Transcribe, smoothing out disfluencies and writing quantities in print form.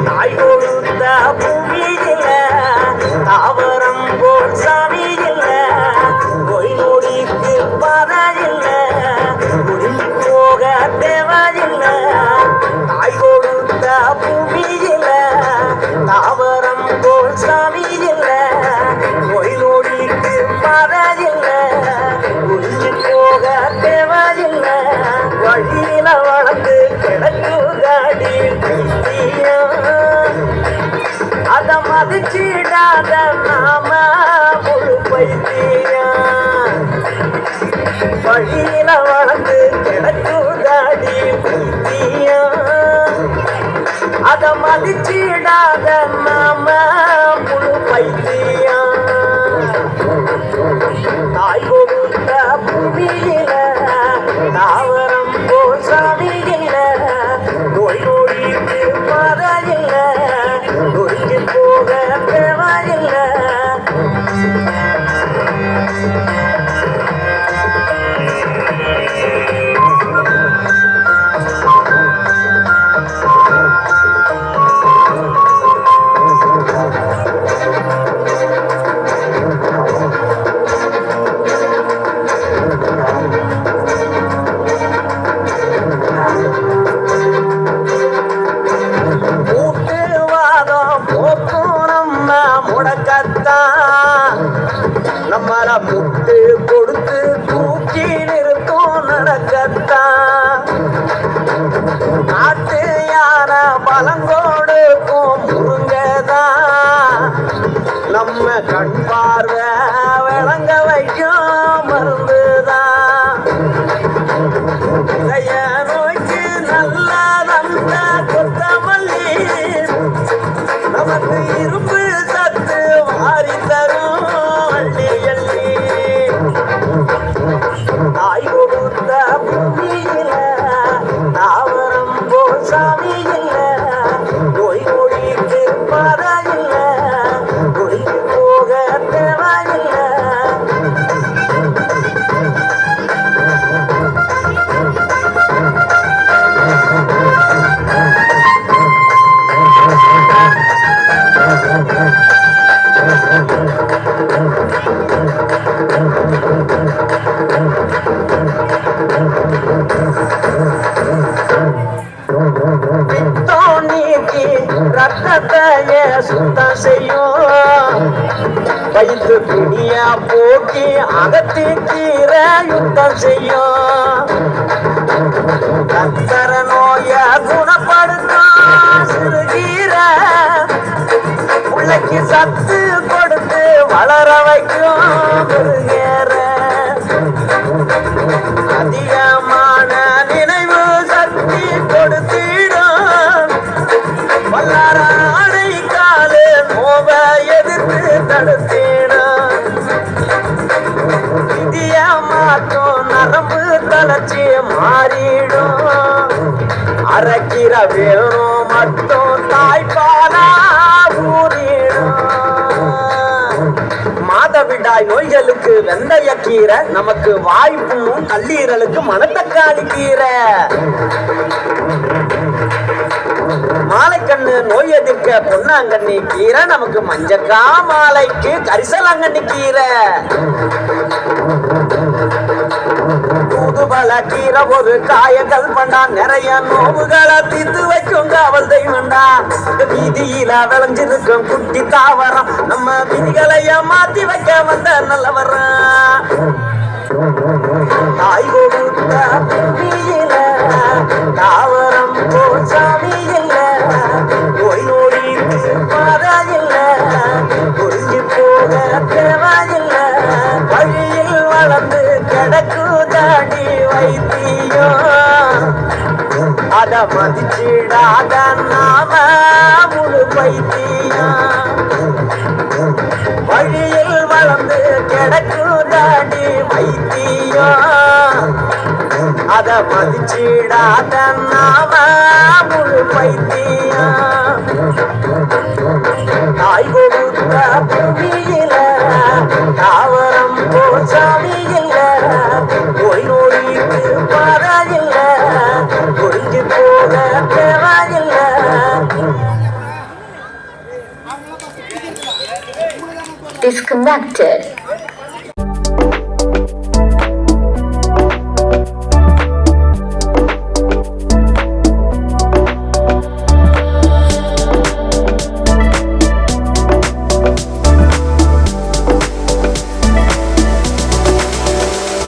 தாய் கொடுத்த பூமியில தாவரம் போல் சாமி இல்ல நோய் நொடிக்கு பதையில்ல முடிஞ்சு போக தேவையில்ல தாய் கொடுத்த பூமியில தாவரம் போல் சாமி இல்ல நோய் நொடிக்கு பதையில்ல முடிஞ்சு போக தேவையில்ல வழியில வளர்ந்து கிடக்குதாடி அத மதிச்சிடாத நாம முழு பைத்தியம் வழியில வளர்ந்து கிடக்குதாடி பைத்தியம் அத மதிச்சிடாத நாம முழு பைத்தியம் தாய் கொடுத்த பூமியில தாவரம் போல் சாமி இல்ல நோய் நொடிக்கு பதையில்ல நொடிஞ்சு போக தேவையில்ல நம்மள முட்டு கொடுத்து தூக்கி நிறுத்தும் நடக்கத்தான் நாட்டு யானை பழங்கோடுக்கும் முருங்கதான் நம்ம கண் பார்வை விளங்க வைக்கும் மருந்துதான் இதய நோய்க்கு நல்லதந்த கொத்தமல்லி நமக்கு இரும்பு சத்து மாறி தரும் தாய் கொடுத்த பூமியில தாவரம் போல் சாமி இல்ல நோய் நொடிக்கு பதையில்ல நொடிக்கு போக தேவையில்ல ரத்தத்தையே சுத்தம் செய்யும் வயிற்று பிணியா போக்கி அகத்தி கீர யுத்தம் செய்யும் கத்தர நோய குணப்படுத்தும் சிறுகீரை பிள்ளைக்கு சத்து கொடுத்து வளர வைக்கும் முருகேற அதிகமான நினைவு சக்தி கொடுத்திடும் வல்லாரை காலு நோவ எதிர்த்து தடுத்திடும் விதிய மாற்றும் நரம்பு தளர்ச்சி மாறிடும் அரைக்கிற வேணும் மட்டும் தாய்ப்பாலா ஊறிடும் மாதவிடாய் நோய்களுக்கு வெந்தய கீரை நமக்கு வாய்ப்பும் கல்லீரலுக்கு மணத்தக்காளி கீரை மாலைக்கண்ணு நோய் எதிர்க்க பொன்னாங்கண்ணி கீரை நமக்கு மஞ்சக்கா மாலைக்கு கரிசலாங்கண்ணி கீரை தூதுபல கீரை ஒரு காயங்கள் பண்ணா நிறைய நோவுகளை தீர்த்து வைக்கும் காவல் தெய்வண்டா வீதியில விளைஞ்சிருக்கும் குட்டி தாவரம் நம்ம விதிகளைய மாத்தி வைக்க வந்த நல்லவரம் தாய் கொடுத்த பூமியில தாவரம் போல் சாமி இல்ல நோய் நொடிக்கு பதையில்ல புரிஞ்சு போக தேவையில்ல வழியில் வளர்ந்து கிடக்குதாடி வைத்தியம் அத மதிச்சிடாத நாம முழு பைத்தியம் வழியில் வளர்ந்து கிடக்குதாடி வைத்தியம் அத மதிச்சிடாத நாம முழு பைத்தியம் தாய் கொடுத்த பூமியில தாவரம் போல் சாமி இல்ல connected.